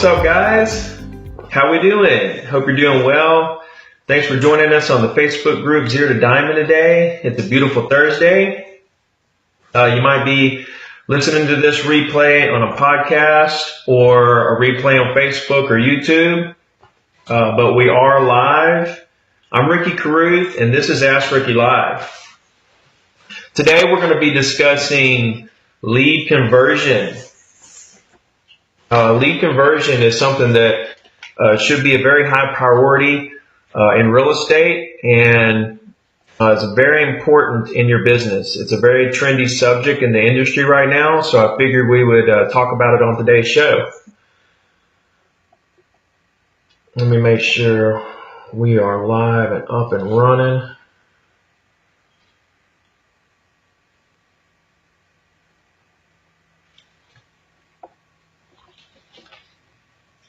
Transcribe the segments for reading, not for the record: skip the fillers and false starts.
What's up, guys? How we doing? Hope you're doing well. Thanks for joining us on the Facebook group Zero to Diamond today. It's a beautiful Thursday. You might be listening to this replay on a podcast or a replay on Facebook or YouTube, but we are live. I'm Ricky Carruth, and this is Ask Ricky Live. Today we're going to be discussing lead conversion. Lead conversion is something that should be a very high priority in real estate, and it's very important in your business. It's a very trendy subject in the industry right now, so I figured we would talk about it on today's show. Let me make sure we are live and up and running.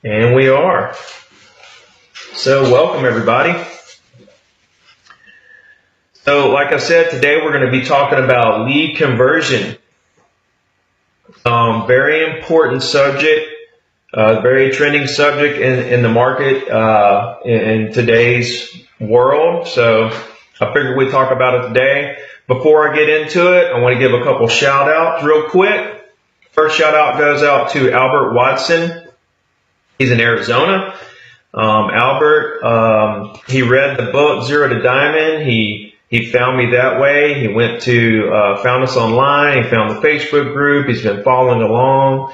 And we are. So welcome, everybody. So like I said, today we're going to be talking about lead conversion. Very important subject, very trending subject in the market in today's world. So I figured we'd talk about it today. Before I get into it, I want to give a couple shout outs real quick. First shout out goes out to Albert Watson. He's in Arizona. Albert, he read the book Zero to Diamond. He found me that way. He went to found us online. He found the Facebook group. He's been following along.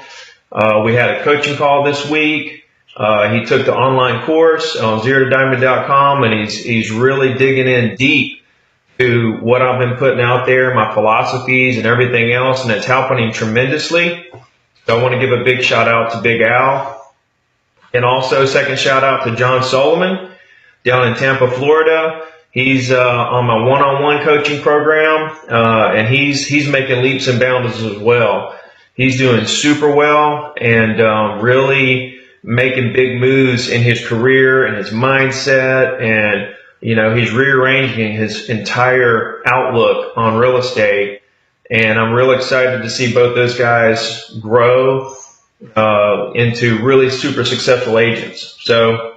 We had a coaching call this week. He took the online course on zerotodiamond.com, and he's really digging in deep to what I've been putting out there, my philosophies and everything else, and it's helping him tremendously. So I want to give a big shout out to Big Al. And also, second shout out to John Solomon down in Tampa, Florida. He's on my one-on-one coaching program, and he's making leaps and bounds as well. He's doing super well and really making big moves in his career and his mindset, and he's rearranging his entire outlook on real estate. And I'm real excited to see both those guys grow into really super successful agents. So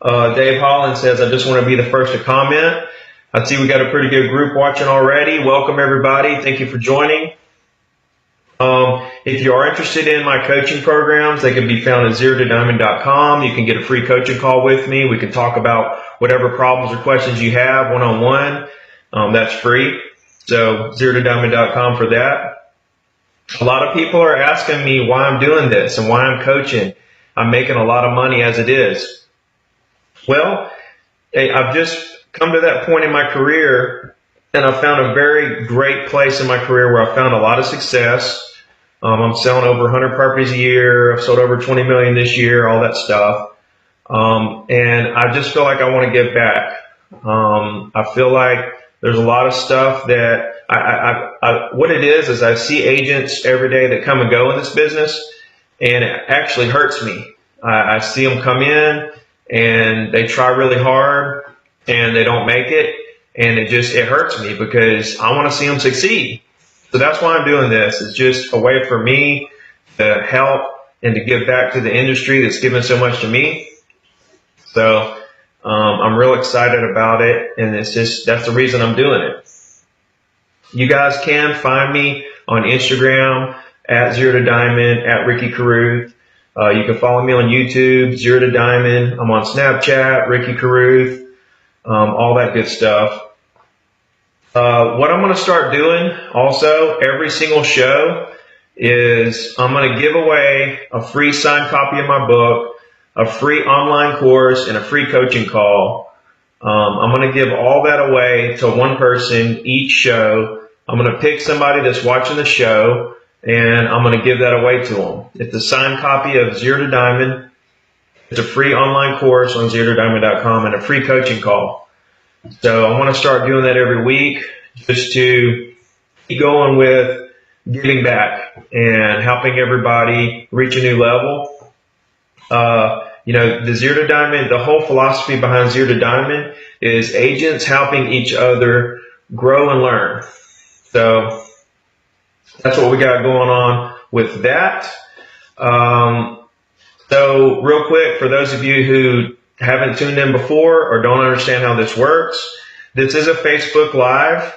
Dave Holland says, I just want to be the first to comment. I see we got a pretty good group watching already. Welcome, everybody. Thank you for joining. If you are interested in my coaching programs, they can be found at zerotodiamond.com. You can get a free coaching call with me. We can talk about whatever problems or questions you have one-on-one. That's free. So zerotodiamond.com for that. A lot of people are asking me why I'm doing this and why I'm coaching. I'm making a lot of money as it is. Well, I've just come to that point in my career, and I've found a very great place in my career where I've found a lot of success. I'm selling over 100 properties a year. I've sold over 20 million this year, all that stuff. And I just feel like I want to give back. I feel like there's a lot of stuff that what it is I see agents every day that come and go in this business, and it actually hurts me. I see them come in and they try really hard and they don't make it, and it hurts me because I want to see them succeed. So that's why I'm doing this. It's just a way for me to help and to give back to the industry that's given so much to me. So I'm real excited about it, and that's the reason I'm doing it. You guys can find me on Instagram at Zero to Diamond, at Ricky Carruth. You can follow me on YouTube, Zero to Diamond. I'm on Snapchat, Ricky Carruth, all that good stuff. What I'm going to start doing also every single show is I'm going to give away a free signed copy of my book, a free online course, and a free coaching call. I'm going to give all that away to one person each show. I'm going to pick somebody that's watching the show, and I'm going to give that away to them. It's a signed copy of Zero to Diamond. It's a free online course on zerotodiamond.com and a free coaching call. So I want to start doing that every week just to keep going with giving back and helping everybody reach a new level. The Zero to Diamond, the whole philosophy behind Zero to Diamond is agents helping each other grow and learn. So that's what we got going on with that. So real quick, for those of you who haven't tuned in before or don't understand how this works, this is a Facebook Live.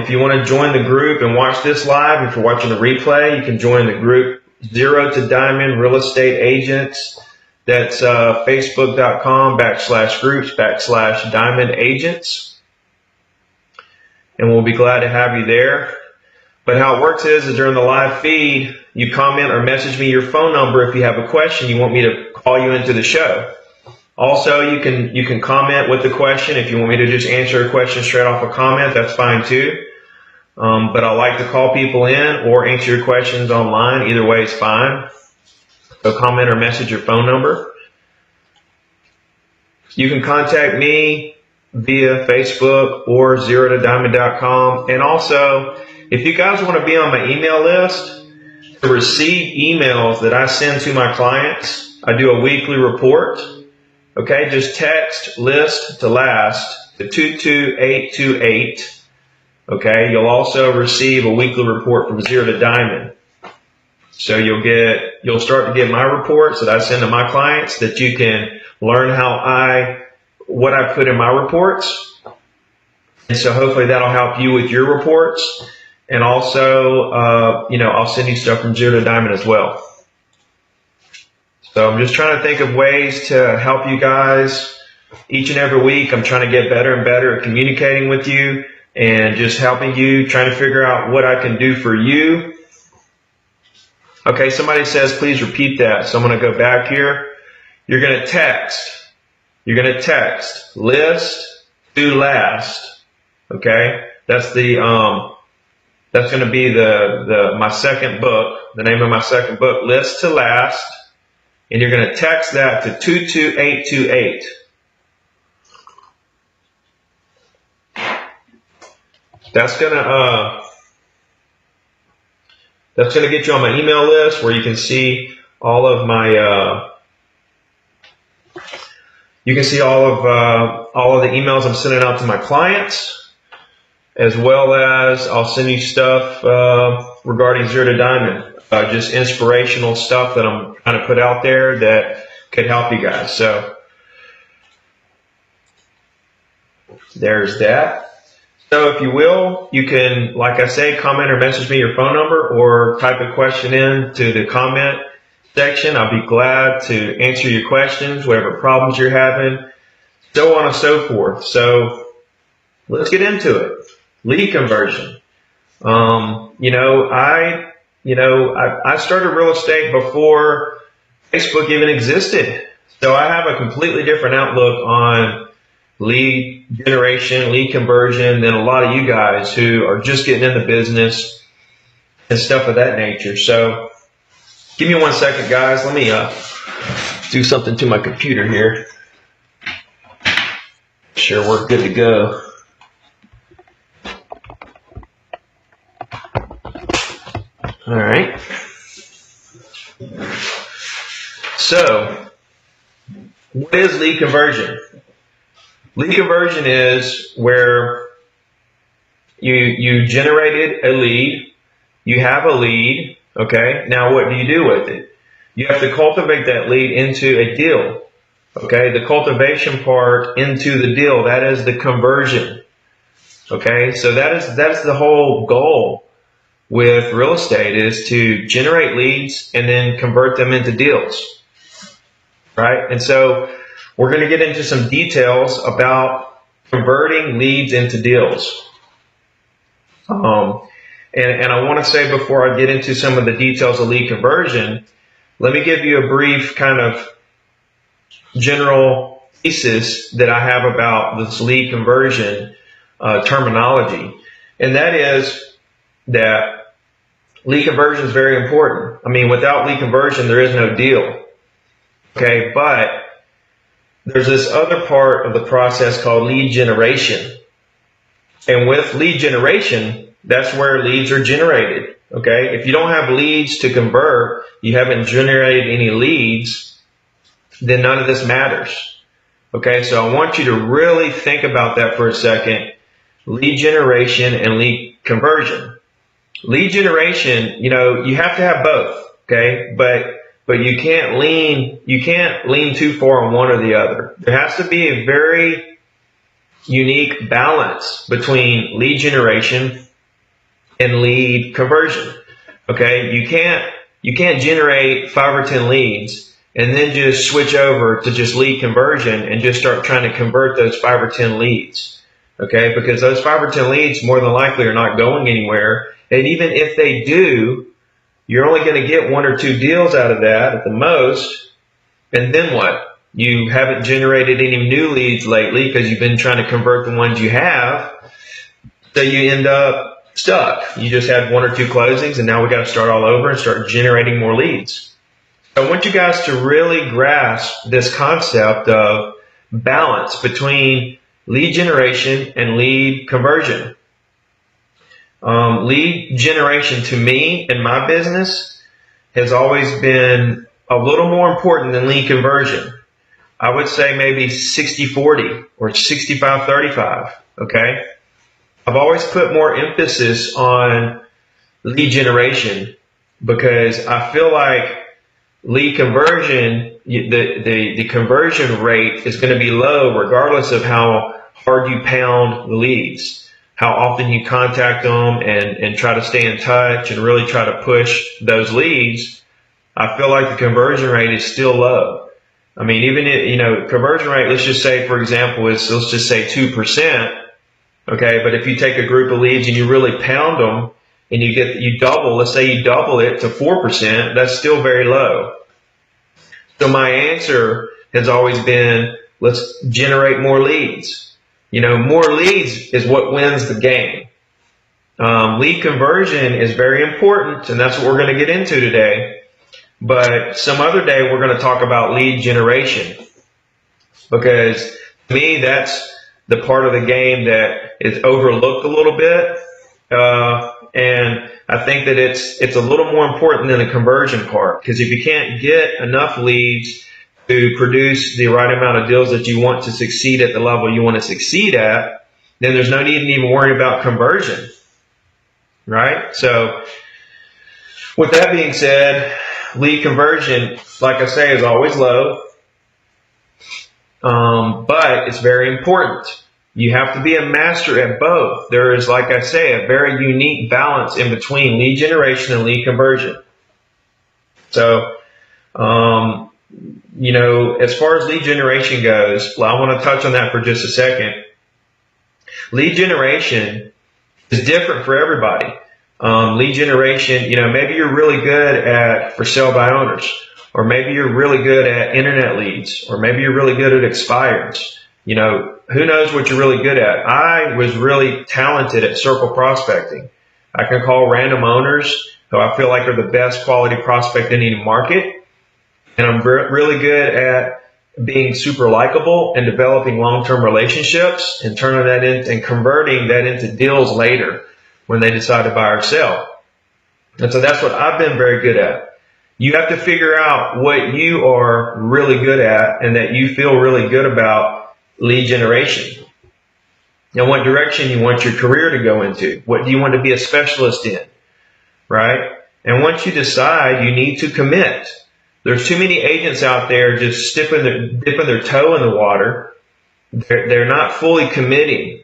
If you want to join the group and watch this live, if you're watching the replay, you can join the group Zero to Diamond Real Estate Agents. That's facebook.com/groups/Diamond Agents. And we'll be glad to have you there. But how it works is during the live feed, you comment or message me your phone number if you have a question you want me to call you into the show. Also, you can comment with the question. If you want me to just answer a question straight off a comment, that's fine too. But I like to call people in or answer your questions online. Either way is fine. So comment or message your phone number. You can contact me via Facebook or ZeroToDiamond.com. And also, if you guys want to be on my email list to receive emails that I send to my clients, I do a weekly report. Okay, just text list to last to 22828. Okay, you'll also receive a weekly report from Zero to Diamond. So you'll start to get my reports that I send to my clients that you can learn what I put in my reports. And so hopefully that'll help you with your reports. And also, I'll send you stuff from Zero to Diamond as well. So I'm just trying to think of ways to help you guys each and every week. I'm trying to get better and better at communicating with you and just helping you, trying to figure out what I can do for you. Okay, somebody says, please repeat that. So I'm going to go back here. You're going to text list to last. Okay, that's going to be my second book, the name of my second book, List to Last. And you're going to text that to 22828. That's going to get you on my email list where you can see all of my all of the emails I'm sending out to my clients, as well as I'll send you stuff regarding Zero to Diamond. Just inspirational stuff that I'm trying to put out there that could help you guys. So there's that. So if you will, you can, like I say, comment or message me your phone number or type a question in to the comment section. I'll be glad to answer your questions, whatever problems you're having, so on and so forth. So let's get into it. Lead conversion. I started real estate before Facebook even existed. So I have a completely different outlook on lead generation, lead conversion than a lot of you guys who are just getting in the business and stuff of that nature. So give me 1 second, guys. Let me do something to my computer here. Sure, we're good to go. All right. So, what is lead conversion? Lead conversion is where you generated a lead, you have a lead, okay? Now what do you do with it? You have to cultivate that lead into a deal, okay? The cultivation part into the deal, that is the conversion, okay? So that's the whole goal with real estate, is to generate leads and then convert them into deals, right? And so we're going to get into some details about converting leads into deals. And I want to say, before I get into some of the details of lead conversion, let me give you a brief kind of general thesis that I have about this lead conversion terminology. And that is that lead conversion is very important. I mean, without lead conversion, there is no deal. Okay, but there's this other part of the process called lead generation. And with lead generation, that's where leads are generated. Okay, if you don't have leads to convert, you haven't generated any leads, then none of this matters. Okay, so I want you to really think about that for a second. Lead generation and lead conversion. Lead generation, you have to have both. Okay, but but you can't lean too far on one or the other. There has to be a very unique balance between lead generation and lead conversion. Okay, you can't generate 5 or 10 leads and then just switch over to just lead conversion and just start trying to convert those 5 or 10 leads. Okay, because those 5 or 10 leads more than likely are not going anywhere. And even if they do, you're only going to get 1 or 2 deals out of that at the most. And then what? You haven't generated any new leads lately because you've been trying to convert the ones you have. So you end up stuck. You just had 1 or 2 closings and now we got to start all over and start generating more leads. So I want you guys to really grasp this concept of balance between lead generation and lead conversion. Lead generation to me in my business has always been a little more important than lead conversion. I would say maybe 60-40 or 65-35. Okay. I've always put more emphasis on lead generation because I feel like lead conversion, the conversion rate is going to be low regardless of how hard you pound the leads, how often you contact them and try to stay in touch and really try to push those leads. I feel like the conversion rate is still low. I mean, even if, conversion rate, let's just say, for example, let's just say 2%. Okay. But if you take a group of leads and you really pound them and you double, let's say you double it to 4%, that's still very low. So my answer has always been, let's generate more leads. More leads is what wins the game. Lead conversion is very important, and that's what we're going to get into today. But some other day, we're going to talk about lead generation because to me, that's the part of the game that is overlooked a little bit. And I think that it's a little more important than the conversion part because if you can't get enough leads to produce the right amount of deals that you want to succeed at the level you want to succeed at, then there's no need to even worry about conversion, right? So with that being said, lead conversion, like I say, is always low, but it's very important. You have to be a master at both. There is, like I say, a very unique balance in between lead generation and lead conversion. So, as far as lead generation goes, well, I want to touch on that for just a second. Lead generation is different for everybody. Lead generation, maybe you're really good at for sale by owners, or maybe you're really good at internet leads, or maybe you're really good at expireds. Who knows what you're really good at? I was really talented at circle prospecting. I can call random owners who I feel like are the best quality prospect in any market. And I'm really good at being super likable and developing long-term relationships and turning that into and converting that into deals later when they decide to buy or sell. And so that's what I've been very good at. You have to figure out what you are really good at and that you feel really good about lead generation. And what direction you want your career to go into. What do you want to be a specialist in, right? And once you decide, you need to commit. There's too many agents out there just dipping their toe in the water. They're not fully committing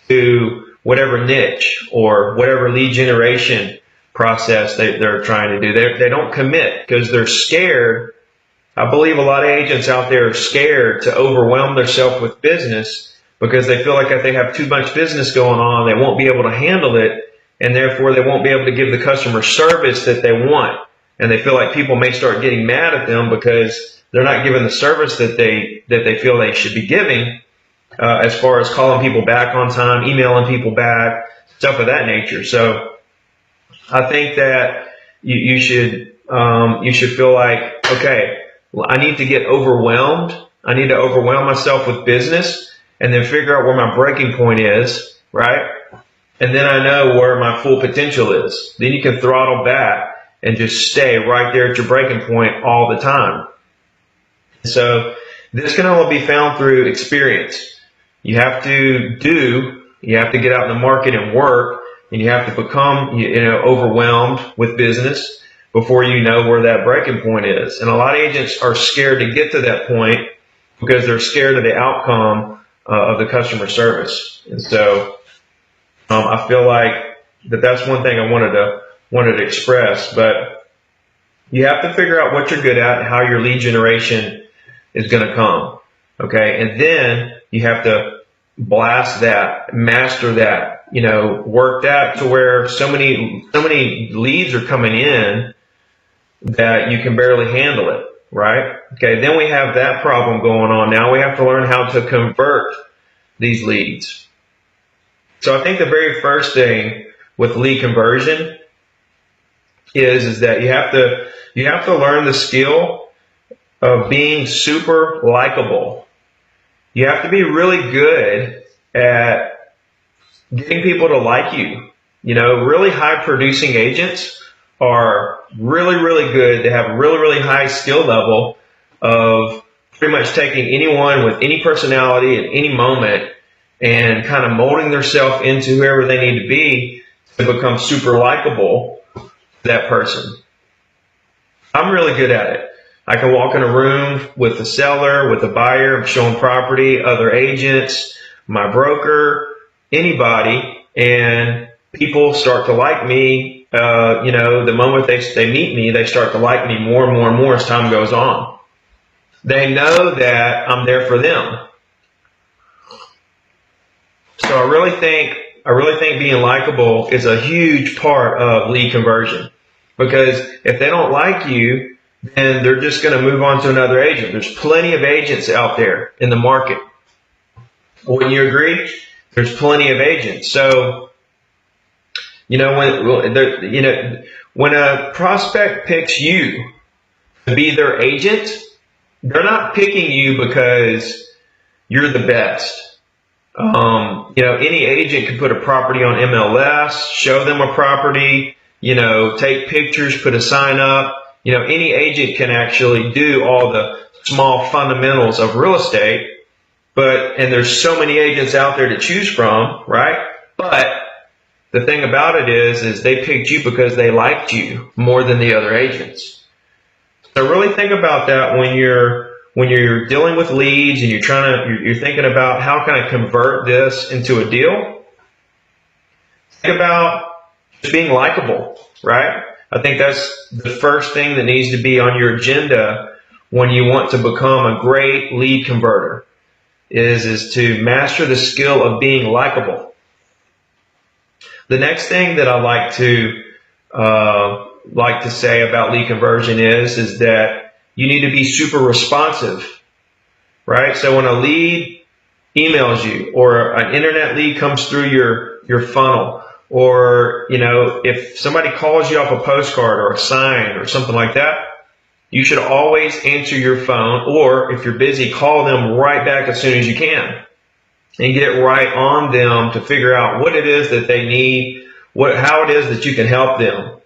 to whatever niche or whatever lead generation process they're trying to do. They don't commit because they're scared. I believe a lot of agents out there are scared to overwhelm themselves with business because they feel like if they have too much business going on, they won't be able to handle it, and therefore they won't be able to give the customer service that they want. And they feel like people may start getting mad at them because they're not giving the service that they feel they should be giving, as far as calling people back on time, emailing people back, stuff of that nature. So I think that you should feel like, okay, well, I need to get overwhelmed. I need to overwhelm myself with business and then figure out where my breaking point is, right? And then I know where my full potential is. Then you can throttle back and just stay right there at your breaking point all the time. So this can only be found through experience. You have to get out in the market and work, and you have to become, overwhelmed with business. before you know where that breaking point is. And a lot of agents are scared to get to that point because they're scared of the outcome of the customer service. And so I feel like that's one thing I wanted to express. But you have to figure out what you're good at and how your lead generation is going to come. Okay, and then you have to blast that, master that, work that to where so many leads are coming in that you can barely handle it, right? Okay, then we have that problem going on. Now we have to learn how to convert these leads. So I think the very first thing with lead conversion is that you have to learn the skill of being super likable. You have to be really good at getting people to like you. Really high producing agents are really, really good. They have a really, really high skill level of pretty much taking anyone with any personality at any moment and kind of molding themselves into whoever they need to be to become super likable to that person. I'm really good at it. I can walk in a room with a seller, with a buyer, I'm showing property, other agents, my broker, anybody, and people start to like me. The moment they meet me, they start to like me more and more and more as time goes on. They know that I'm there for them. So I really think being likable is a huge part of lead conversion, because if they don't like you, then they're just going to move on to another agent. There's plenty of agents out there in the market. Wouldn't you agree? There's plenty of agents. So, when a prospect picks you to be their agent, they're not picking you because you're the best. Any agent can put a property on MLS, show them a property, take pictures, put a sign up. Any agent can actually do all the small fundamentals of real estate, and there's so many agents out there to choose from, right? But the thing about it is they picked you because they liked you more than the other agents. So really think about that when you're dealing with leads and you're thinking about how can I convert this into a deal. Think about just being likable, right? I think that's the first thing that needs to be on your agenda when you want to become a great lead converter, is to master the skill of being likable. The next thing that I like to say about lead conversion is that you need to be super responsive, right? So when a lead emails you, or an internet lead comes through your funnel, or if somebody calls you off a postcard or a sign or something like that, you should always answer your phone, or if you're busy, call them right back as soon as you can and get right on them to figure out what it is that they need, how it is that you can help them,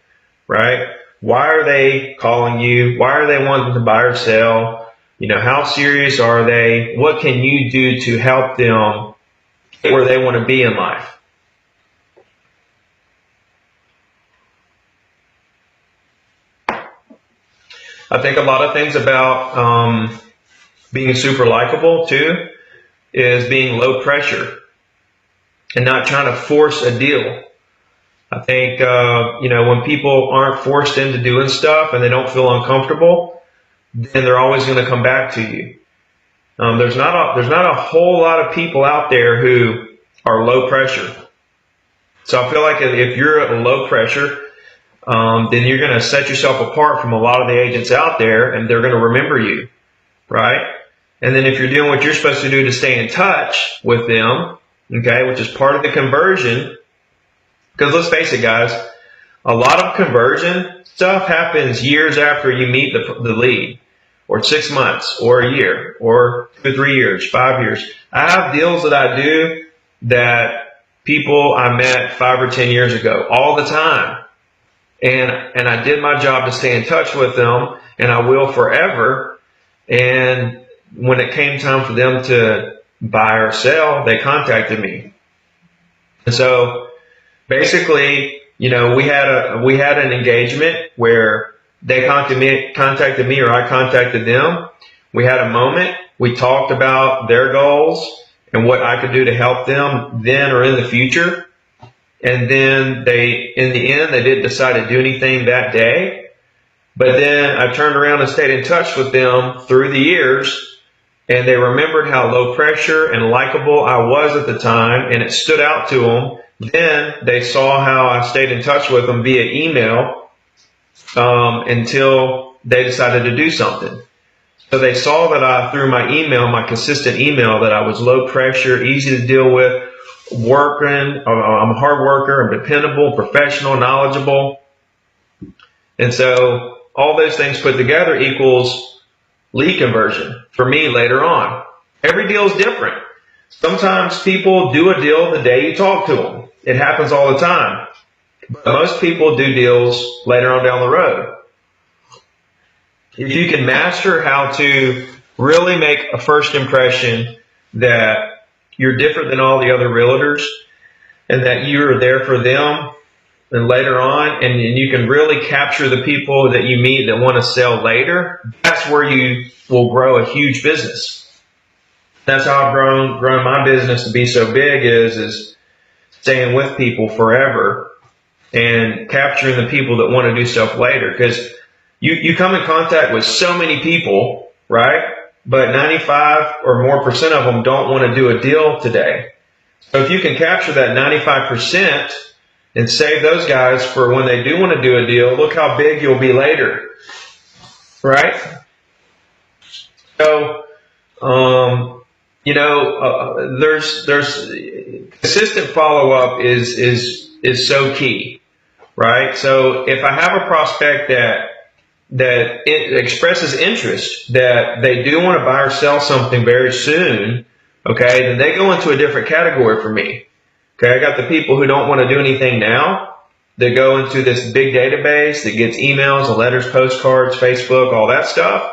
right? Why are they calling you? Why are they wanting to buy or sell? How serious are they? What can you do to help them get where they want to be in life? I think a lot of things about being super likable too is being low pressure and not trying to force a deal. I think when people aren't forced into doing stuff and they don't feel uncomfortable, then they're always going to come back to you. There's not a whole lot of people out there who are low pressure. So I feel like if you're at low pressure, then you're going to set yourself apart from a lot of the agents out there, and they're going to remember you, right? And then if you're doing what you're supposed to do to stay in touch with them, okay, which is part of the conversion, because let's face it, guys, a lot of conversion stuff happens years after you meet the lead, or 6 months, or a year, or 2 or 3 years, 5 years. I have deals that I do that people I met 5 or 10 years ago all the time. And I did my job to stay in touch with them, and I will forever. And when it came time for them to buy or sell, they contacted me. And so basically, we had an engagement where they contacted me or I contacted them. We had a moment. We talked about their goals and what I could do to help them then or in the future. And then in the end, they didn't decide to do anything that day. But then I turned around and stayed in touch with them through the years, and they remembered how low pressure and likable I was at the time, and it stood out to them. Then they saw how I stayed in touch with them via email until they decided to do something. So they saw that through my email, my consistent email, that I was low pressure, easy to deal with, working. I'm a hard worker. I'm dependable, professional, knowledgeable. And so all those things put together equals lead conversion for me later on. Every deal is different. Sometimes people do a deal the day you talk to them. It happens all the time. But most people do deals later on down the road. If you can master how to really make a first impression that you're different than all the other realtors and that you're there for them and later on, and you can really capture the people that you meet that want to sell later, that's where you will grow a huge business. That's how I've grown my business to be so big is staying with people forever and capturing the people that want to do stuff later. Because you come in contact with so many people, right? But 95 or more % of them don't want to do a deal today. So if you can capture that 95% and save those guys for when they do want to do a deal, look how big you'll be later, right? So, there's consistent follow-up is so key, right? So if I have a prospect that it expresses interest, that they do want to buy or sell something very soon, okay, then they go into a different category for me. Okay, I got the people who don't want to do anything now. They go into this big database that gets emails and letters, postcards, Facebook, all that stuff.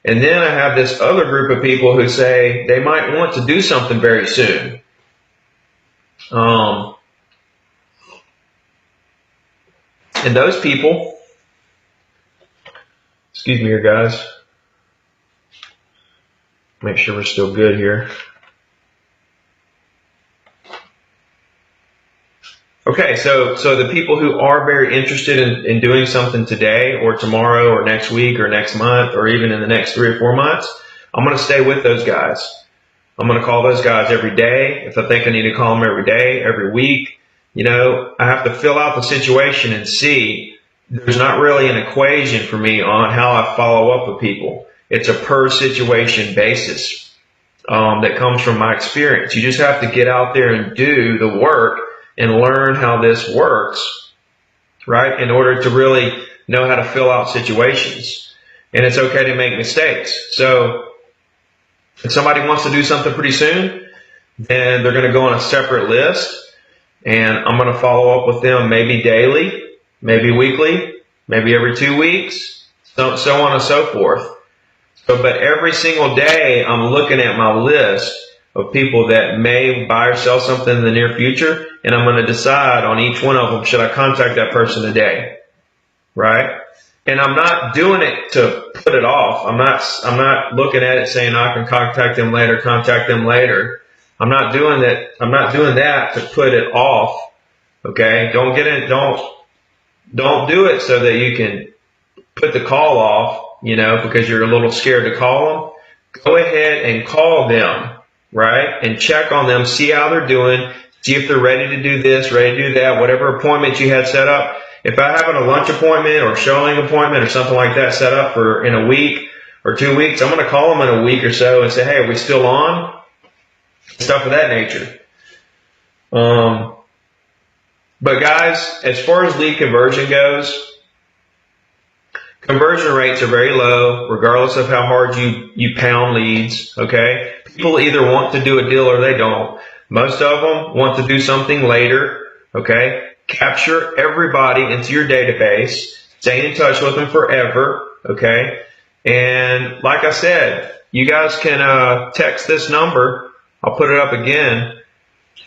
And then I have this other group of people who say they might want to do something very soon. And those people, excuse me here, guys. Make sure we're still good here. Okay, so the people who are very interested in doing something today or tomorrow or next week or next month or even in the next 3 or 4 months, I'm going to stay with those guys. I'm going to call those guys every day. If I think I need to call them every day, every week, I have to fill out the situation and see. There's not really an equation for me on how I follow up with people. It's a per situation basis that comes from my experience. You just have to get out there and do the work and learn how this works, right, in order to really know how to fill out situations. And it's okay to make mistakes. So if somebody wants to do something pretty soon, then they're going to go on a separate list, and I'm going to follow up with them maybe daily, maybe weekly, maybe every 2 weeks, so on and so forth. But every single day, I'm looking at my list of people that may buy or sell something in the near future, and I'm going to decide on each one of them, should I contact that person today, right? And I'm not doing it to put it off. I'm not looking at it saying I can contact them later. I'm not doing that. I'm not doing that to put it off. Okay? Don't do it so that you can put the call off, because you're a little scared to call them. Go ahead and call them, right? And check on them, see how they're doing, see if they're ready to do this, ready to do that, whatever appointment you had set up. If I have a lunch appointment or showing appointment or something like that set up for in a week or 2 weeks, I'm going to call them in a week or so and say, hey, are we still on? Stuff of that nature. But guys, as far as lead conversion goes, conversion rates are very low, regardless of how hard you pound leads, okay? People either want to do a deal or they don't. Most of them want to do something later, okay? Capture everybody into your database. Stay in touch with them forever, okay? And like I said, you guys can text this number. I'll put it up again.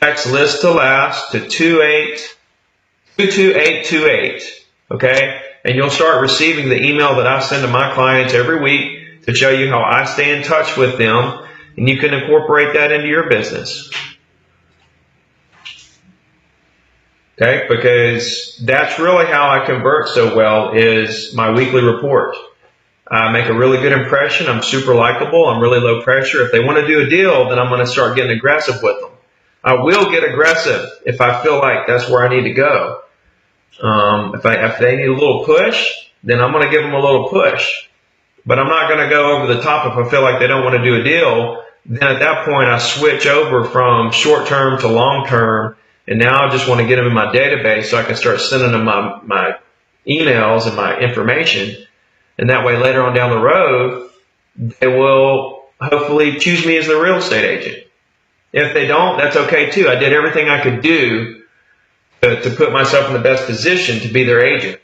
Text list to last to 22828, okay? and you'll start receiving the email that I send to my clients every week to show you how I stay in touch with them, and you can incorporate that into your business. Okay, because that's really how I convert so well, is my weekly report. I make a really good impression. I'm super likable. I'm really low pressure. If they want to do a deal, then I'm going to start getting aggressive with them. I will get aggressive if I feel like that's where I need to go. If they need a little push, then I'm going to give them a little push. But I'm not going to go over the top if I feel like they don't want to do a deal. Then at that point, I switch over from short term to long term. And now I just want to get them in my database so I can start sending them my emails and my information. And that way, later on down the road, they will hopefully choose me as the real estate agent. If they don't, that's okay too. I did everything I could do to put myself in the best position to be their agent.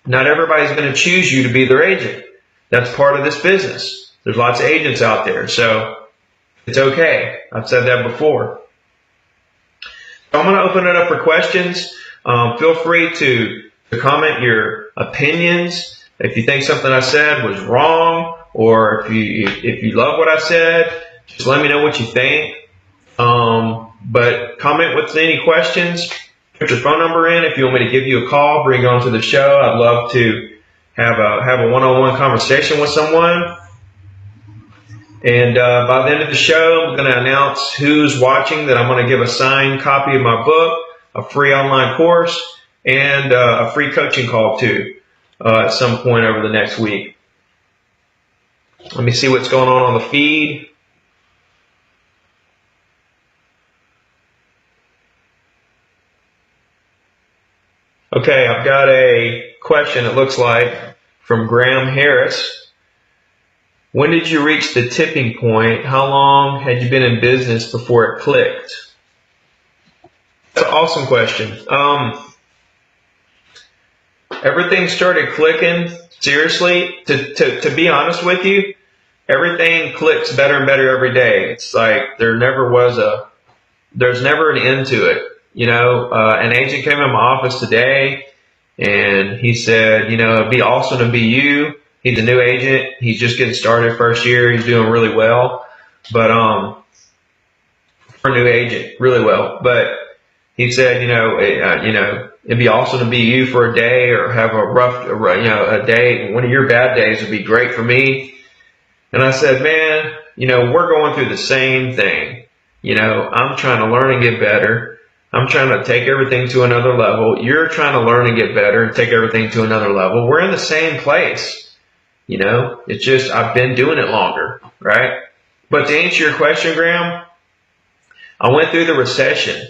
Not everybody's going to choose you to be their agent. That's part of this business. There's lots of agents out there, so it's okay. I've said that before. So I'm going to open it up for questions. Feel free to comment your opinions. If you think something I said was wrong, or if you love what I said, just let me know what you think. But comment with any questions. Put your phone number in. If you want me to give you a call, bring you onto the show. I'd love to have a one-on-one conversation with someone. And by the end of the show, I'm going to announce who's watching, that I'm going to give a signed copy of my book, a free online course, and a free coaching call too. At some point over the next week. Let me see what's going on the feed. Okay, I've got a question, it looks like, from Graham Harris. When did you reach the tipping point? How long had you been in business before it clicked? That's an awesome question. Everything started clicking, seriously, to be honest with you, everything clicks better and better every day. It's like there's never an end to it. You know, an agent came in my office today and he said, you know, it'd be awesome to be you. He's a new agent. He's just getting started first year. He's doing really well, but, for a new agent, really well. But he said, it'd be awesome to be you for a day, or have a day. One of your bad days would be great for me. And I said, man, we're going through the same thing. I'm trying to learn and get better. I'm trying to take everything to another level. You're trying to learn and get better and take everything to another level. We're in the same place. It's just, I've been doing it longer, right? But to answer your question, Graham, I went through the recession.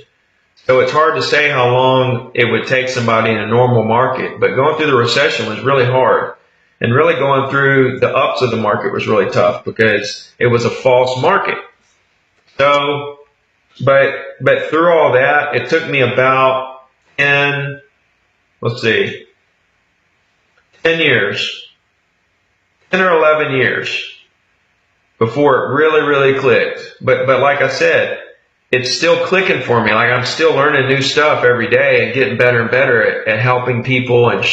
So it's hard to say how long it would take somebody in a normal market, but going through the recession was really hard. And really going through the ups of the market was really tough because it was a false market. So, but through all that, it took me about 10 years, 10 or 11 years before it really, really clicked. But like I said, it's still clicking for me. Like, I'm still learning new stuff every day and getting better and better at helping people and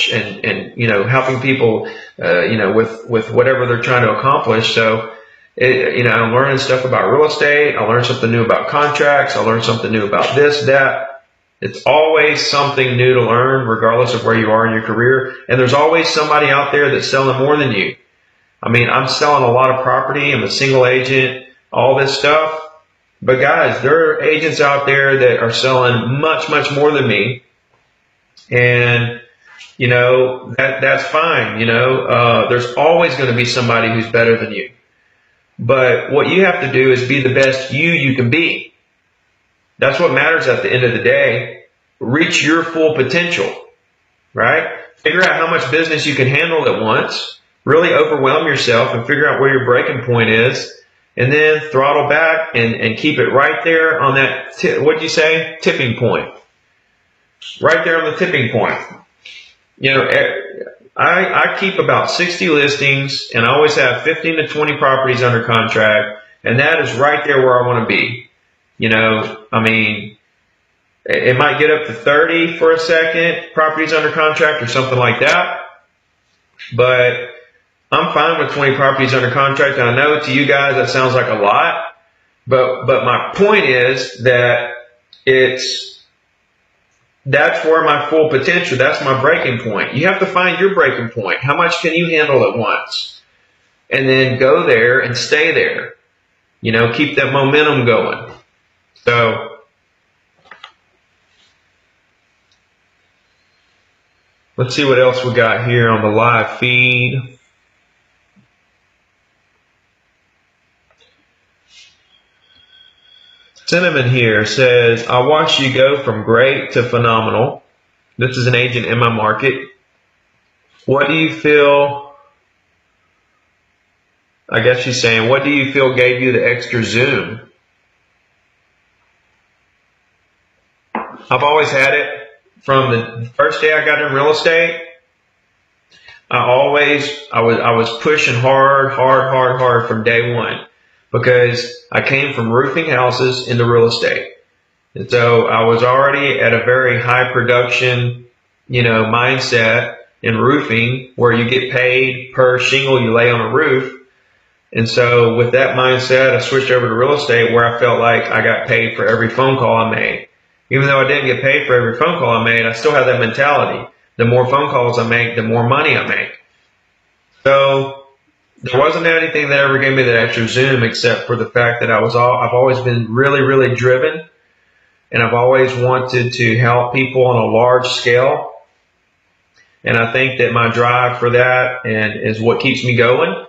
helping people, with whatever they're trying to accomplish. So, I'm learning stuff about real estate. I learned something new about contracts. I learned something new about this, that. It's always something new to learn, regardless of where you are in your career. And there's always somebody out there that's selling more than you. I mean, I'm selling a lot of property. I'm a single agent, all this stuff. But guys, there are agents out there that are selling much, much more than me. And, that's fine. There's always going to be somebody who's better than you. But what you have to do is be the best you can be. That's what matters at the end of the day. Reach your full potential, right? Figure out how much business you can handle at once. Really overwhelm yourself and figure out where your breaking point is. And then throttle back and keep it right there on that, what'd you say? Tipping point. Right there on the tipping point. I keep about 60 listings, and I always have 15 to 20 properties under contract, and that is right there where I want to be. It might get up to 30 for a second, properties under contract or something like that. But I'm fine with 20 properties under contract. And I know to you guys that sounds like a lot, but my point is that that's where my full potential, that's my breaking point. You have to find your breaking point. How much can you handle at once? And then go there and stay there. Keep that momentum going. So, let's see what else we got here on the live feed. Cinnamon here says, I watched you go from great to phenomenal. This is an agent in my market. What do you feel, I guess she's saying, what do you feel gave you the extra zoom? I've always had it. From the first day I got in real estate, I was pushing hard from day one, because I came from roofing houses into real estate. And so I was already at a very high production, mindset in roofing, where you get paid per shingle you lay on a roof. And so with that mindset, I switched over to real estate, where I felt like I got paid for every phone call I made. Even though I didn't get paid for every phone call I made, I still had that mentality. The more phone calls I make, the more money I make. So there wasn't anything that ever gave me that extra zoom, except for the fact that I've always been really driven, and I've always wanted to help people on a large scale. And I think that my drive for that is what keeps me going.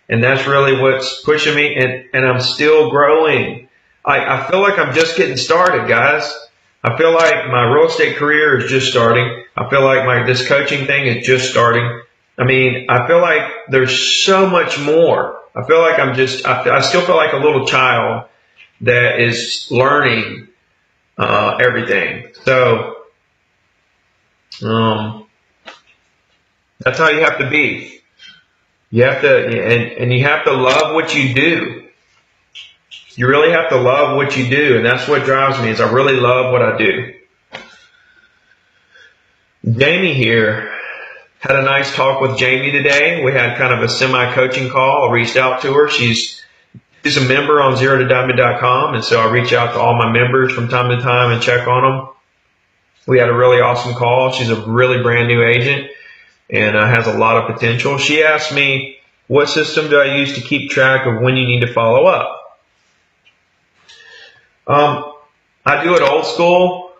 And that's really what's pushing me. And I'm still growing. I feel like I'm just getting started, guys. I feel like my real estate career is just starting. I feel like this coaching thing is just starting. I mean, I feel like there's so much more. I feel like I still feel like a little child that is learning everything. So, that's how you have to be. You have to, and you have to love what you do. You really have to love what you do, and that's what drives me, is I really love what I do. Jamie here, had a nice talk with Jamie today. We had kind of a semi-coaching call. I reached out to her. She's a member on ZeroToDiamond.com, and so I reach out to all my members from time to time and check on them. We had a really awesome call. She's a really brand new agent and has a lot of potential. She asked me, what system do I use to keep track of when you need to follow up? I do it old school.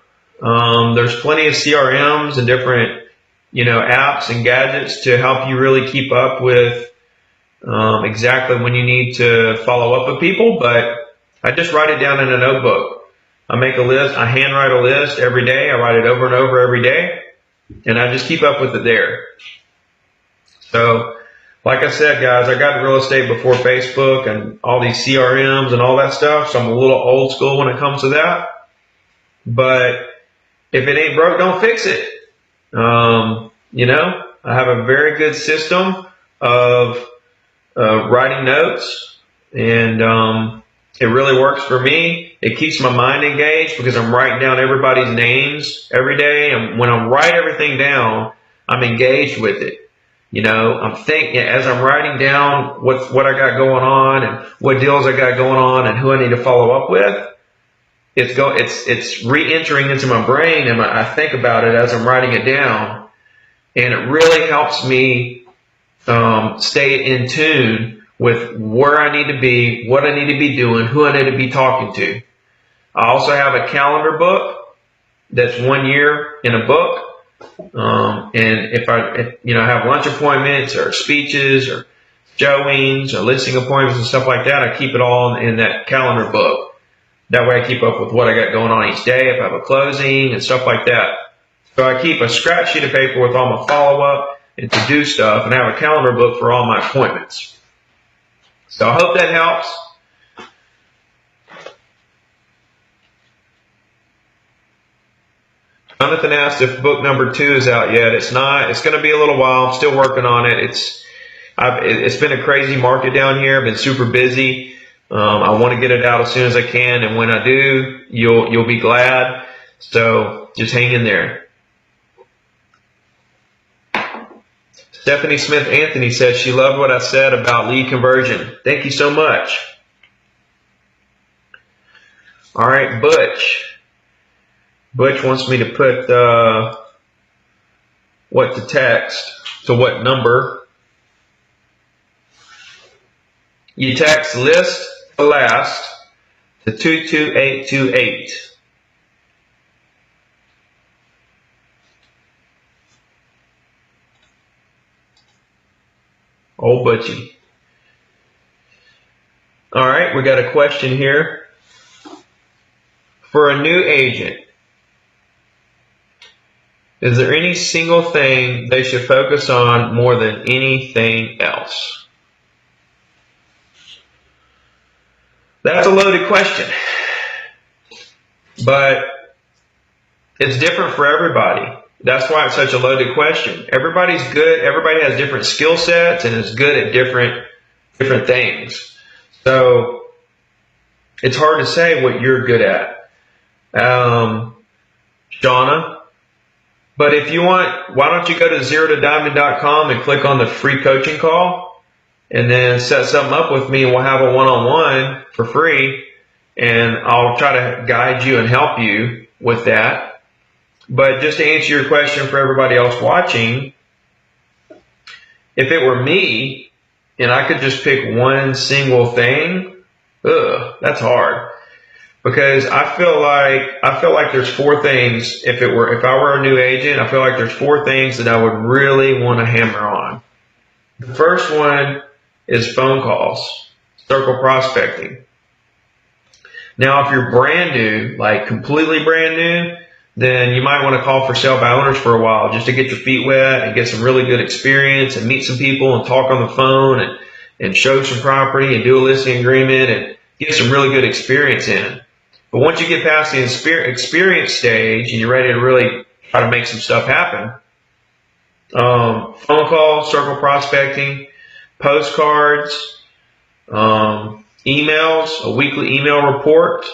There's plenty of CRMs and different, apps and gadgets to help you really keep up with exactly when you need to follow up with people. But I just write it down in a notebook. I make a list. I handwrite a list every day. I write it over and over every day, and I just keep up with it there. So, like I said, guys, I got in real estate before Facebook and all these CRMs and all that stuff, so I'm a little old school when it comes to that. But if it ain't broke, don't fix it. I have a very good system of writing notes, and it really works for me. It keeps my mind engaged because I'm writing down everybody's names every day, and when I write everything down, I'm engaged with it. I'm thinking as I'm writing down what I got going on and what deals I got going on and who I need to follow up with. It's re-entering into my brain, and I think about it as I'm writing it down, and it really helps me stay in tune with where I need to be, what I need to be doing, who I need to be talking to. I also have a calendar book that's 1 year in a book. And if I have lunch appointments or speeches or showings or listing appointments and stuff like that, I keep it all in that calendar book. That way I keep up with what I got going on each day, if I have a closing and stuff like that. So I keep a scratch sheet of paper with all my follow-up and to-do stuff, and I have a calendar book for all my appointments. So I hope that helps. Jonathan asked if book number 2 is out yet. It's not. It's going to be a little while. I'm still working on it. It's been a crazy market down here. I've been super busy. I want to get it out as soon as I can, and when I do, you'll be glad. So just hang in there. Stephanie Smith Anthony said she loved what I said about lead conversion. Thank you so much. All right, Butch. Butch wants me to put what to text to what number. You text list to last to 22828. Old Butchie. All right, we got a question here. For a new agent, is there any single thing they should focus on more than anything else? That's a loaded question, but it's different for everybody. That's why it's such a loaded question. Everybody's good. Everybody has different skill sets and is good at different things. So it's hard to say what you're good at. Shauna, but if you want, why don't you go to ZeroToDiamond.com and click on the free coaching call and then set something up with me and we'll have a one-on-one for free and I'll try to guide you and help you with that. But just to answer your question for everybody else watching, if it were me and I could just pick one single thing, that's hard. Because I feel like there's four things. If I were a new agent, I feel like there's four things that I would really want to hammer on. The first one is phone calls, circle prospecting. Now, if you're brand new, like completely brand new, then you might want to call for sale by owners for a while just to get your feet wet and get some really good experience and meet some people and talk on the phone and show some property and do a listing agreement and get some really good experience in. But once you get past the experience stage and you're ready to really try to make some stuff happen, phone calls, circle prospecting, postcards, emails, a weekly email report,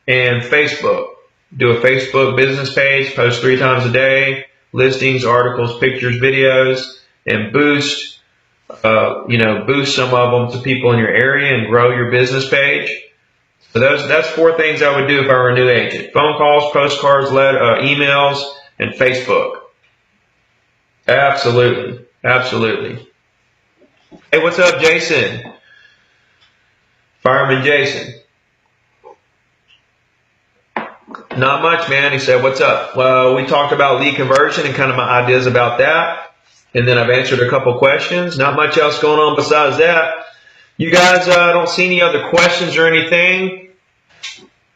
and Facebook. Do a Facebook business page, post 3 times a day, listings, articles, pictures, videos, and boost some of them to people in your area and grow your business page. So that's 4 things I would do if I were a new agent. Phone calls, postcards, emails, and Facebook. Absolutely. Absolutely. Hey, what's up, Jason? Fireman Jason. Not much, man. He said, what's up? Well, we talked about lead conversion and kind of my ideas about that. And then I've answered a couple questions. Not much else going on besides that. You guys don't see any other questions or anything?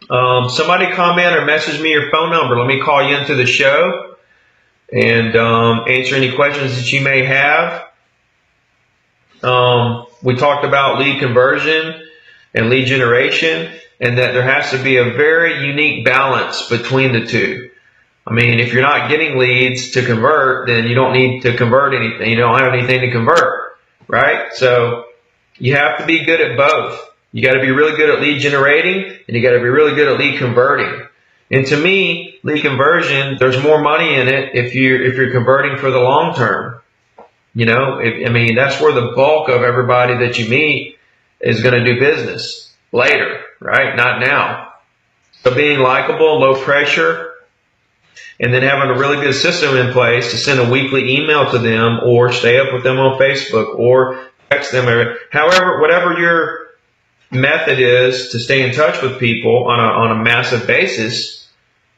Somebody comment or message me your phone number. Let me call you into the show and answer any questions that you may have. We talked about lead conversion and lead generation, and that there has to be a very unique balance between the two. I mean, if you're not getting leads to convert, then you don't need to convert anything. You don't have anything to convert, right? So you have to be good at both. You got to be really good at lead generating, and you got to be really good at lead converting. And to me, lead conversion, there's more money in it if you're converting for the long term. You know, that's where the bulk of everybody that you meet is going to do business later, right? Not now. So being likable, low pressure, and then having a really good system in place to send a weekly email to them or stay up with them on Facebook or text them, whatever your method is to stay in touch with people on a massive basis,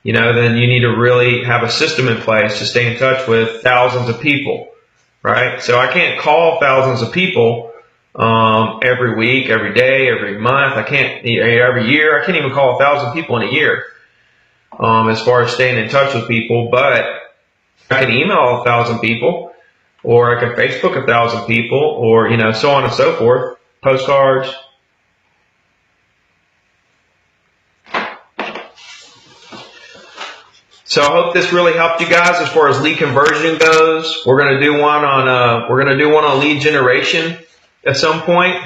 then you need to really have a system in place to stay in touch with thousands of people, right? So I can't call thousands of people every week, every day, every month. Every year. I can't even call 1,000 people in a year as far as staying in touch with people. But I can email 1,000 people, or I can Facebook 1,000 people, or so on and so forth. Postcards. So I hope this really helped you guys as far as lead conversion goes. We're gonna do one on lead generation at some point.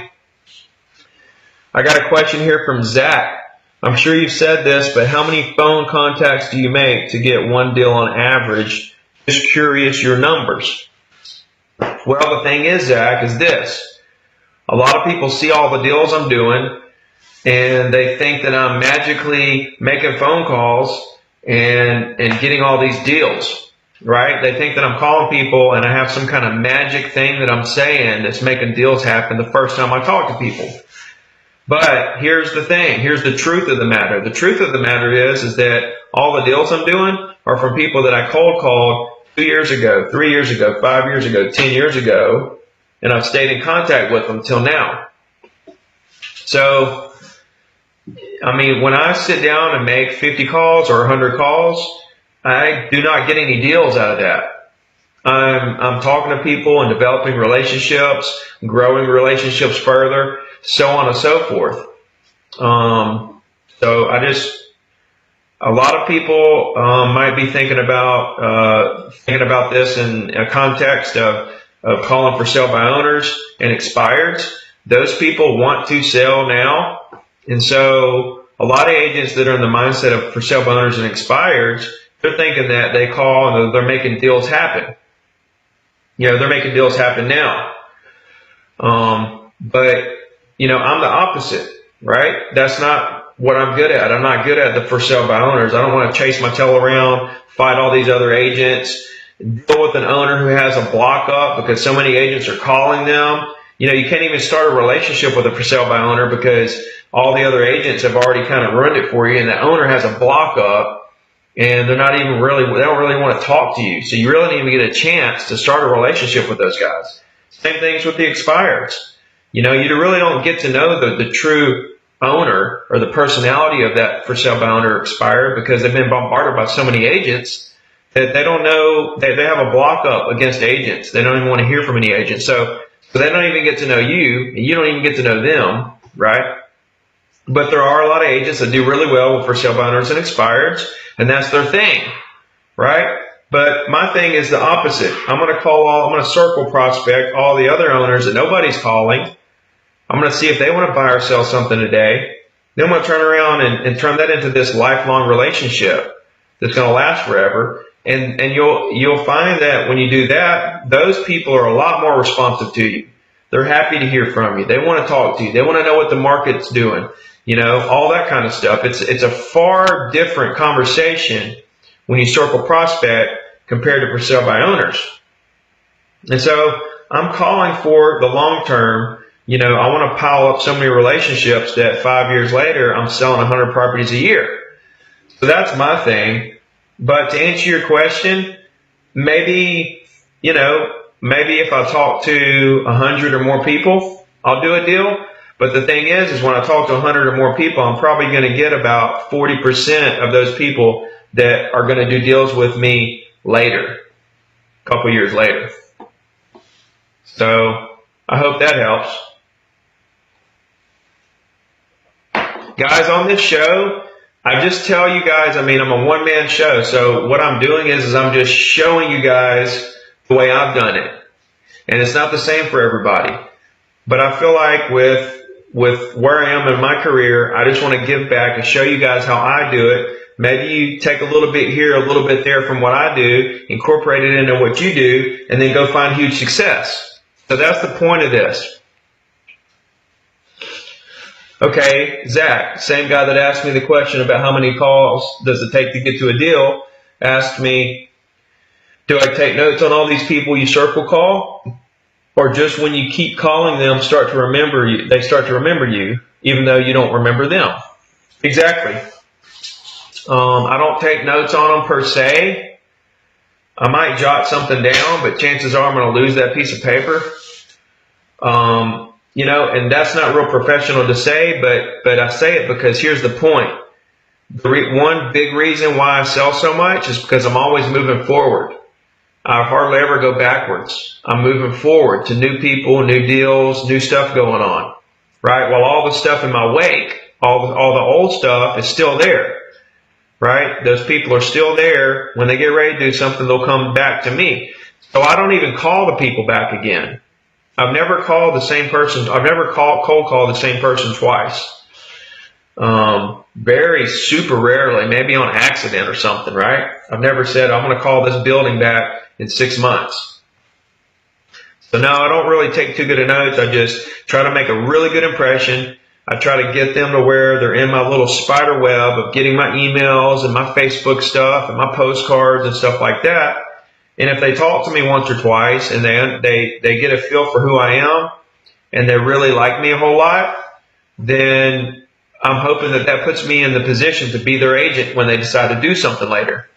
I got a question here from Zach. I'm sure you've said this, but how many phone contacts do you make to get one deal on average? Just curious your numbers. Well, the thing is, Zach, is this. A lot of people see all the deals I'm doing, and they think that I'm magically making phone calls and getting all these deals, right? They think that I'm calling people and I have some kind of magic thing that I'm saying that's making deals happen the first time I talk to people. But here's the thing. Here's the truth of the matter. The truth of the matter is that all the deals I'm doing are from people that I cold called 2 years ago, 3 years ago, 5 years ago, 10 years ago, and I've stayed in contact with them till now. So, I mean, when I sit down and make 50 calls or 100 calls, I do not get any deals out of that. I'm talking to people and developing relationships, growing relationships further, so on and so forth. So a lot of people might be thinking about this in a context of calling for sale by owners and expireds. Those people want to sell now. And so a lot of agents that are in the mindset of for sale by owners and expireds, they're thinking that they call and they're making deals happen. You know, they're making deals happen now. But, you know, I'm the opposite, right? That's not what I'm good at. I'm not good at the for sale by owners. I don't want to chase my tail around, fight all these other agents, deal with an owner who has a block up because so many agents are calling them. You know, you can't even start a relationship with a for sale by owner because all the other agents have already kind of ruined it for you, and the owner has a block up, and they're not even they don't really want to talk to you. So you really need to get a chance to start a relationship with those guys. Same things with the expireds. You know, you really don't get to know the true owner or the personality of that for sale by owner or expired because they've been bombarded by so many agents that they don't know, they have a block up against agents. They don't even want to hear from any agents. So they don't even get to know you, and you don't even get to know them, right? But there are a lot of agents that do really well with for sale by owners and expireds, and that's their thing, right? But my thing is the opposite. I'm going to circle prospect all the other owners that nobody's calling. I'm going to see if they want to buy or sell something today. Then I'm going to turn around and turn that into this lifelong relationship that's going to last forever. And you'll find that when you do that, those people are a lot more responsive to you. They're happy to hear from you. They want to talk to you. They want to know what the market's doing. You know, all that kind of stuff. It's a far different conversation when you circle prospect compared to for sale by owners. And so I'm calling for the long term. You know, I want to pile up so many relationships that 5 years later, I'm selling 100 properties a year. So that's my thing. But to answer your question, maybe if I talk to 100 or more people, I'll do a deal. But the thing is when I talk to 100 or more people, I'm probably going to get about 40% of those people that are going to do deals with me later, a couple years later. So I hope that helps. Guys, on this show, I just tell you guys, I'm a one-man show. So what I'm doing is I'm just showing you guys the way I've done it. And it's not the same for everybody. But I feel like with where I am in my career, I just want to give back and show you guys how I do it. Maybe you take a little bit here, a little bit there from what I do, incorporate it into what you do, and then go find huge success. So that's the point of this. Okay, Zach, same guy that asked me the question about how many calls does it take to get to a deal, asked me, do I take notes on all these people you circle call? Or just when you keep calling them, they start to remember you, even though you don't remember them. Exactly. I don't take notes on them per se. I might jot something down, but chances are I'm going to lose that piece of paper. And that's not real professional to say, but I say it because here's the point. One big reason why I sell so much is because I'm always moving forward. I hardly ever go backwards. I'm moving forward to new people, new deals, new stuff going on, right? While all the stuff in my wake, all the old stuff is still there, right? Those people are still there. When they get ready to do something, they'll come back to me. So I don't even call the people back again. I've never called the same person. I've never cold called the same person twice. Very super rarely, maybe on accident or something, right? I've never said I'm going to call this building back in 6 months. So no, I don't really take too good of notes. I just try to make a really good impression. I try to get them to where they're in my little spider web of getting my emails and my Facebook stuff and my postcards and stuff like that. And if they talk to me once or twice and they get a feel for who I am and they really like me a whole lot, then I'm hoping that that puts me in the position to be their agent when they decide to do something later.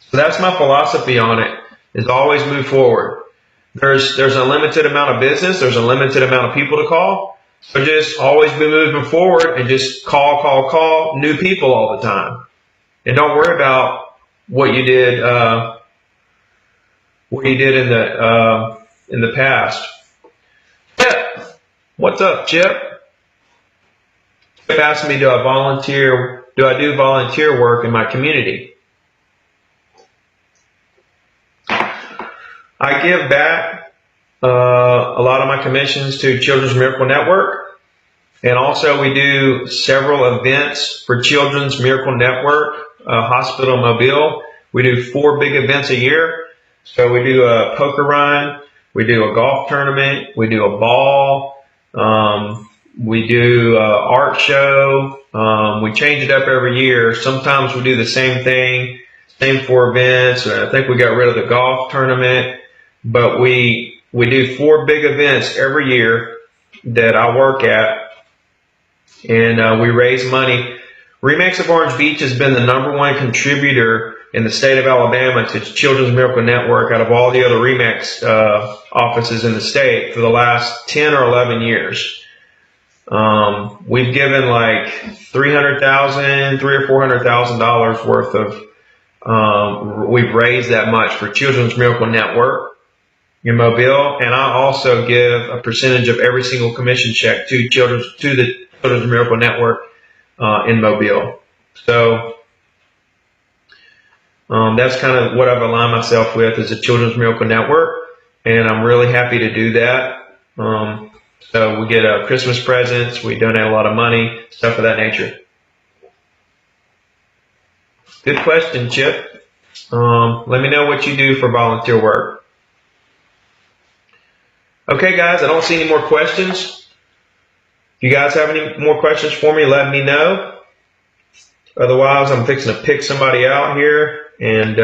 So that's my philosophy on it, is always move forward. There's a limited amount of business. There's a limited amount of people to call. So just always be moving forward and just call new people all the time. And don't worry about what you did in the past. Chip, what's up, Chip? Chip asked me, do I do volunteer work in my community? I give back a lot of my commissions to Children's Miracle Network, and also we do several events for Children's Miracle Network Hospital Mobile. We do 4 big events a year. So we do a poker run, we do a golf tournament, we do a ball, we do an art show. We change it up every year. Sometimes we do the same thing, same 4 events. I think we got rid of the golf tournament. But we do 4 big events every year that I work at, and we raise money. Remix of Orange Beach has been the #1 contributor in the state of Alabama to Children's Miracle Network out of all the other Remix offices in the state for the last 10 or 11 years. We've given like $300,000 or $400,000 worth of. We've raised that much for Children's Miracle Network in Mobile, and I also give a percentage of every single commission check to the Children's Miracle Network in Mobile. So that's kind of what I've aligned myself with, is the Children's Miracle Network, and I'm really happy to do that. So we get Christmas presents, we donate a lot of money, stuff of that nature. Good question, Chip. Let me know what you do for volunteer work. Okay, guys, I don't see any more questions. If you guys have any more questions for me, let me know. Otherwise, I'm fixing to pick somebody out here and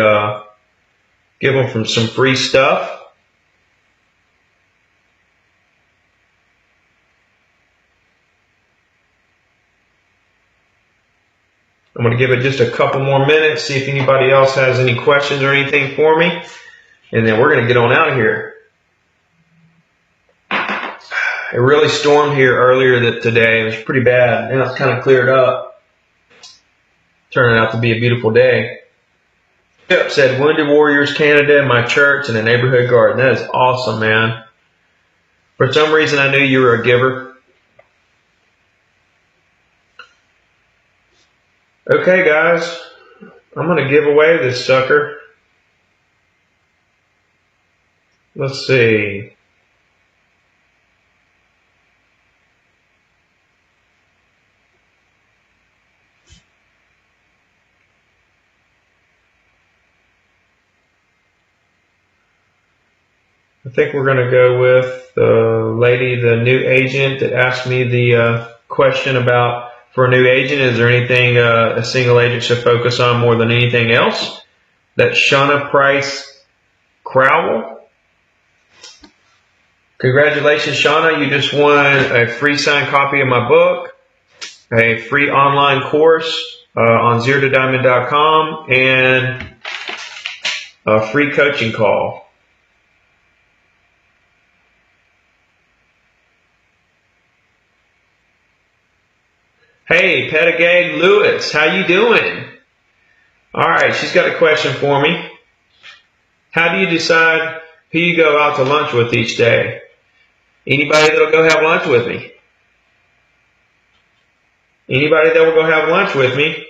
give them some free stuff. I'm going to give it just a couple more minutes, see if anybody else has any questions or anything for me, and then we're going to get on out of here. It really stormed here earlier today. It was pretty bad. Now it's kind of cleared up. Turning out to be a beautiful day. Chip said, Wounded Warriors Canada in my church and a neighborhood garden. That is awesome, man. For some reason, I knew you were a giver. Okay, guys. I'm going to give away this sucker. Let's see. I think we're going to go with the lady, the new agent that asked me the question about, for a new agent, is there anything a single agent should focus on more than anything else? That's Shauna Price Crowell. Congratulations, Shauna. You just won a free signed copy of my book, a free online course on ZeroToDiamond.com, and a free coaching call. Hey, Pettigay Lewis, how you doing? All right, she's got a question for me. How do you decide who you go out to lunch with each day? Anybody that'll go have lunch with me? Anybody that will go have lunch with me,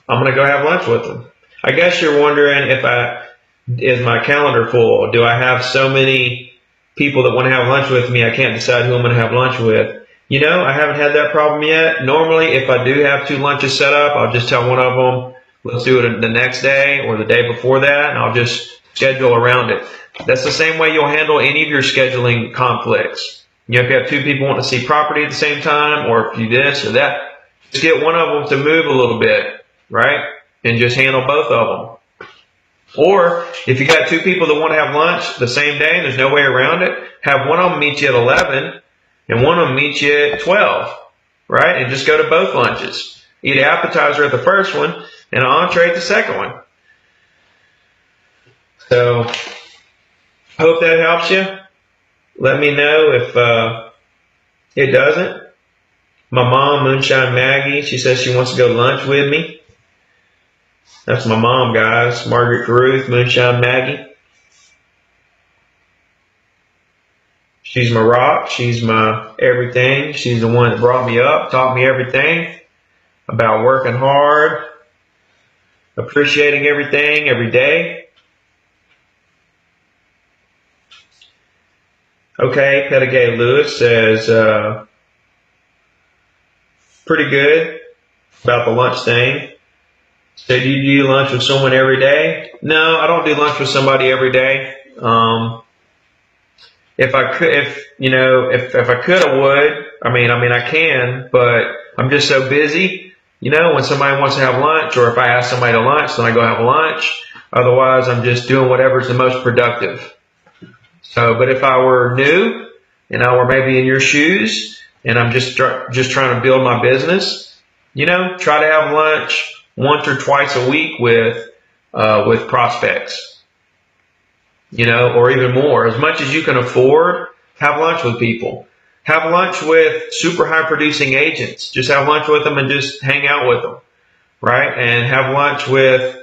I'm going to go have lunch with them. I guess you're wondering is my calendar full? Do I have so many people that want to have lunch with me, I can't decide who I'm going to have lunch with? You know, I haven't had that problem yet. Normally, if I do have 2 lunches set up, I'll just tell one of them, let's do it the next day or the day before that, and I'll just schedule around it. That's the same way you'll handle any of your scheduling conflicts. You know, if you have two people wanting to see property at the same time, or if you this or that, just get one of them to move a little bit, right? And just handle both of them. Or if you got two people that want to have lunch the same day and there's no way around it, have one of them meet you at 11 and one of them meet you at 12, right? And just go to both lunches. Eat an appetizer at the first one and an entree at the second one. So, hope that helps you. Let me know if it doesn't. My mom, Moonshine Maggie, she says she wants to go to lunch with me. That's my mom, guys. Margaret Carruth, Moonshine Maggie. She's my rock. She's my everything. She's the one that brought me up, taught me everything about working hard, appreciating everything every day. Okay, Pettigay Lewis says, pretty good about the lunch thing. So do you do lunch with someone every day? No, I don't do lunch with somebody every day. If I could, if I could, I would. I mean, I can, but I'm just so busy. You know, when somebody wants to have lunch, or if I ask somebody to lunch, then I go have lunch. Otherwise, I'm just doing whatever's the most productive. So, but if I were new and I were maybe in your shoes and I'm just trying to build my business, you know, try to have lunch once or twice a week with prospects, you know, or even more. As much as you can afford, have lunch with people. Have lunch with super high producing agents. Just have lunch with them and just hang out with them, right? And have lunch with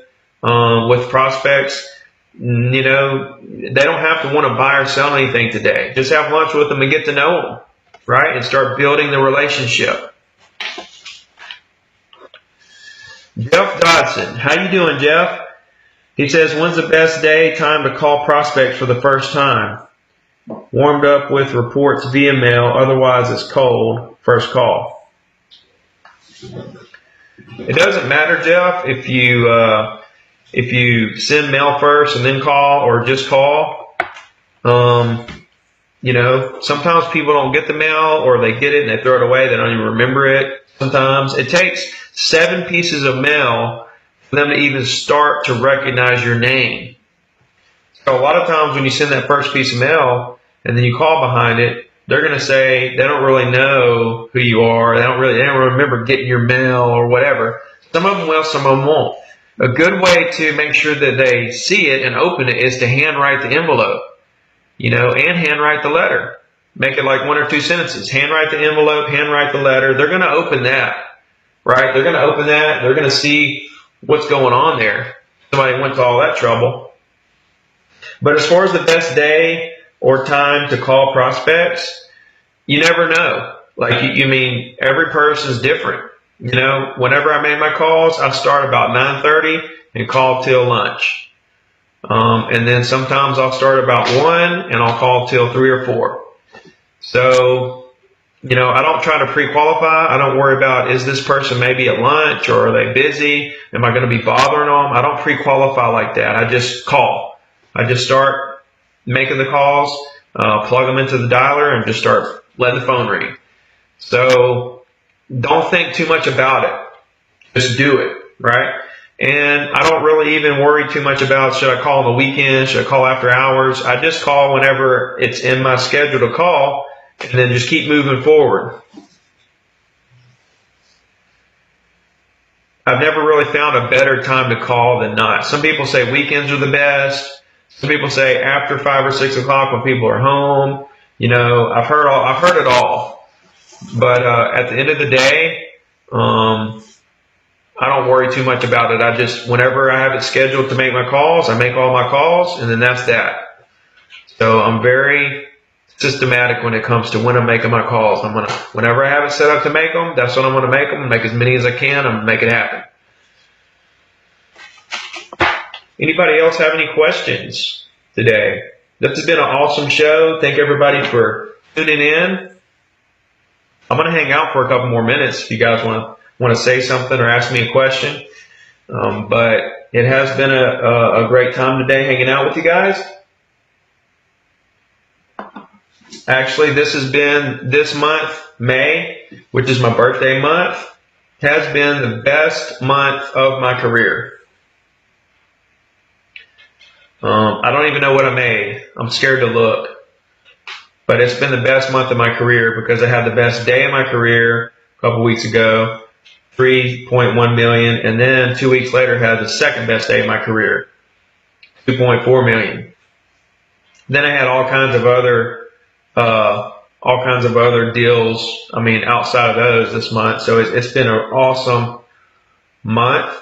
prospects. You know, they don't have to want to buy or sell anything today. Just have lunch with them and get to know them, right? And start building the relationship. Jeff Dodson. How you doing, Jeff? He says, when's the best time to call prospects for the first time? Warmed up with reports via mail. Otherwise, it's cold. First call. It doesn't matter, Jeff, if you send mail first and then call, or just call. You know, sometimes people don't get the mail, or they get it and they throw it away. They don't even remember it. Sometimes it takes 7 pieces of mail for them to even start to recognize your name. So a lot of times when you send that first piece of mail and then you call behind it, they're going to say they don't really know who you are. They don't remember getting your mail or whatever. Some of them will, some of them won't. A good way to make sure that they see it and open it is to handwrite the envelope, you know, and handwrite the letter. Make it like 1 or 2 sentences. Handwrite the envelope, handwrite the letter. They're going to open that, right? They're going to open that. They're going to see what's going on there. Somebody went to all that trouble. But as far as the best day or time to call prospects, you never know. Like, you mean, every person's different. You know, whenever I made my calls, I start about 9:30 and call till lunch. And then sometimes I'll start about 1 and I'll call till 3 or 4. So, you know, I don't try to pre-qualify. I don't worry about, is this person maybe at lunch, or are they busy? Am I going to be bothering them? I don't pre-qualify like that. I just call. I just start making the calls, plug them into the dialer, and just start letting the phone ring. So don't think too much about it. Just do it, right? And I don't really even worry too much about, should I call on the weekend? Should I call after hours? I just call whenever it's in my schedule to call, and then just keep moving forward. I've never really found a better time to call than not. Some people say weekends are the best. Some people say after 5 or 6 o'clock when people are home. You know, I've heard it all. But at the end of the day, I don't worry too much about it. I just, whenever I have it scheduled to make my calls, I make all my calls, and then that's that. So I'm very systematic when it comes to when I'm making my calls. Whenever I have it set up to make them, that's when I'm gonna make them. Make as many as I can. I'm gonna make it happen. Anybody else have any questions today? This has been an awesome show. Thank everybody for tuning in. I'm gonna hang out for a couple more minutes if you guys want to say something or ask me a question. But it has been a great time today hanging out with you guys. Actually, this has been this month, May, which is my birthday month, has been the best month of my career. I don't even know what I made. I'm scared to look. But it's been the best month of my career because I had the best day of my career a couple weeks ago, 3.1 million, and then 2 weeks later had the second best day of my career, 2.4 million. Then I had all kinds of other deals. I mean, outside of those this month. So it's been an awesome month.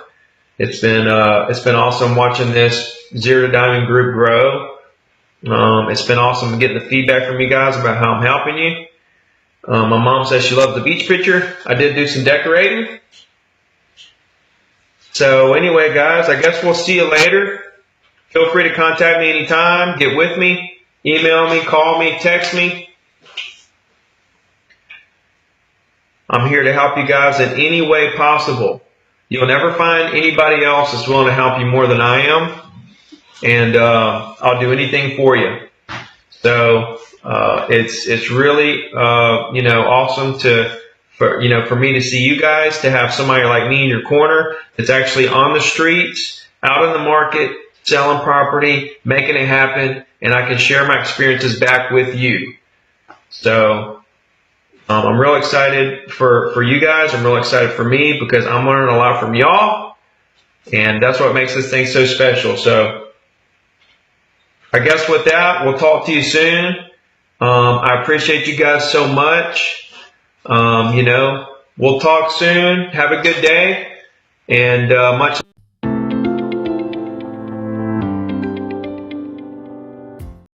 It's been awesome watching this Zero to Diamond group grow. It's been awesome getting the feedback from you guys about how I'm helping you. My mom says she loves the beach picture. I did do some decorating. So anyway, guys, I guess we'll see you later. Feel free to contact me anytime. Get with me. Email me, call me, text me. I'm here to help you guys in any way possible. You'll never find anybody else that's willing to help you more than I am. And I'll do anything for you. So it's really awesome for me to see you guys, to have somebody like me in your corner that's actually on the streets, out in the market, selling property, making it happen, and I can share my experiences back with you. So I'm real excited for you guys. I'm real excited for me because I'm learning a lot from y'all, and that's what makes this thing so special. So I guess with that, we'll talk to you soon. I appreciate you guys so much. We'll talk soon. Have a good day, and much